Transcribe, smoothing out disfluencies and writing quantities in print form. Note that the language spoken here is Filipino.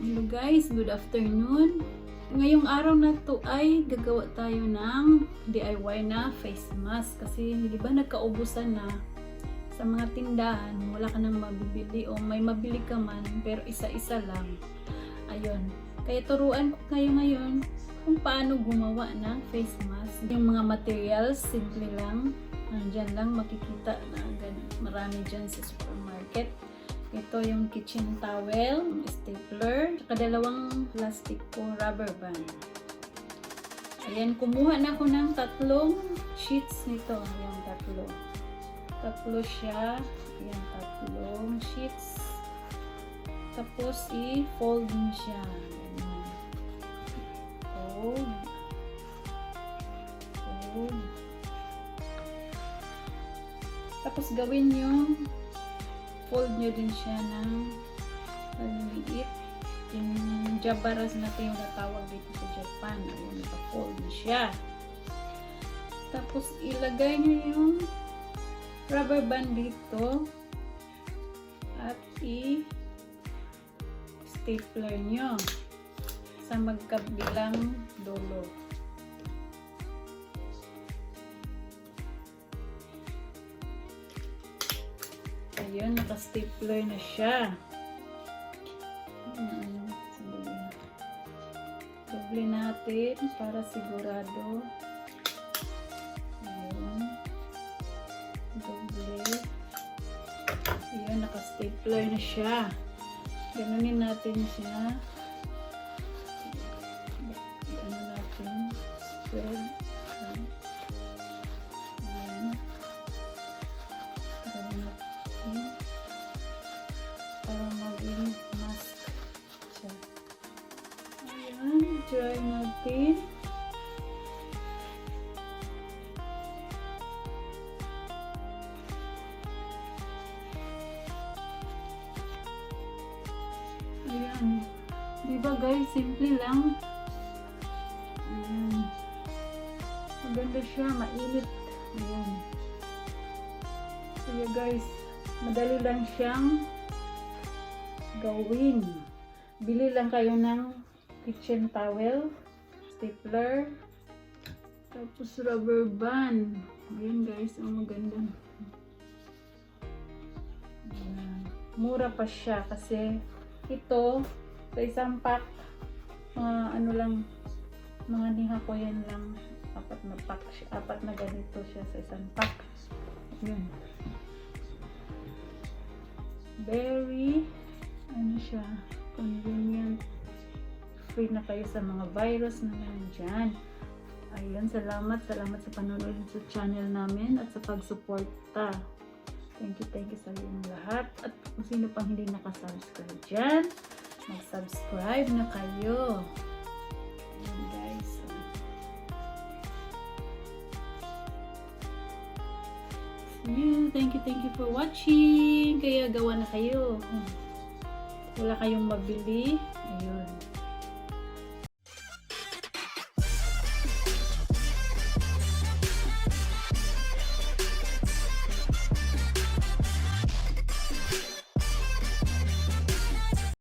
Hello guys, good afternoon. Ngayong araw na to ay gagawa tayo ng DIY na face mask kasi di ba nagkaubusan na sa mga tindahan, wala ka nang mabibili o may mabili ka man pero isa-isa lang. Ayun. Kaya turuan ko kayo ngayon kung paano gumawa ng face mask. Yung mga materials, simple lang. Nandyan lang makikita na marami dyan sa supermarket. Ito yung kitchen towel, stapler, saka dalawang plastic po rubber band. Ayan, kumuha na ako ng 3 sheets nito. Ayan, 3 siya. Ayan, 3 sheets. Tapos, i-fold mo siya. Ayan. Fold. Fold. Tapos, gawin yung fold nyo din siya ng maliliit. Yung jabaras natin yung natawag dito sa Japan. Ayan, naka-fold na siya. Tapos, ilagay nyo yung rubber band dito at i-stapler nyo sa magkabilang dulo. Ayun, naka-stapler na siya. Doble natin para sigurado. Ayun. Doble. Ayun, naka-stapler na siya. Ganunin natin siya. Ganunin natin. Spread. Try natin. Ayan. Diba guys, simple lang. Ayan. Maganda siya, mainit. Ayan. Kaya guys, madali lang siyang gawin. Bili lang kayo ng kitchen towel, stapler, tapos rubber band. Ayan guys, ang maganda. Ayan. Mura pa siya kasi ito sa isang pack, ano lang, mga niha ko yan lang, 4 na pack, 4 na ganito siya sa isang pack. Ayan. Very, ano siya, convenient. Free na kayo sa mga virus na nandyan. Ayun, salamat sa panonood sa channel namin at sa pagsuporta. Thank you sa inyong lahat. At kung sino pang hindi nakasubscribe dyan, mag-subscribe na kayo. Ayun guys. Thank you for watching. Kaya gawa na kayo. Wala kayong mabili. Ayun.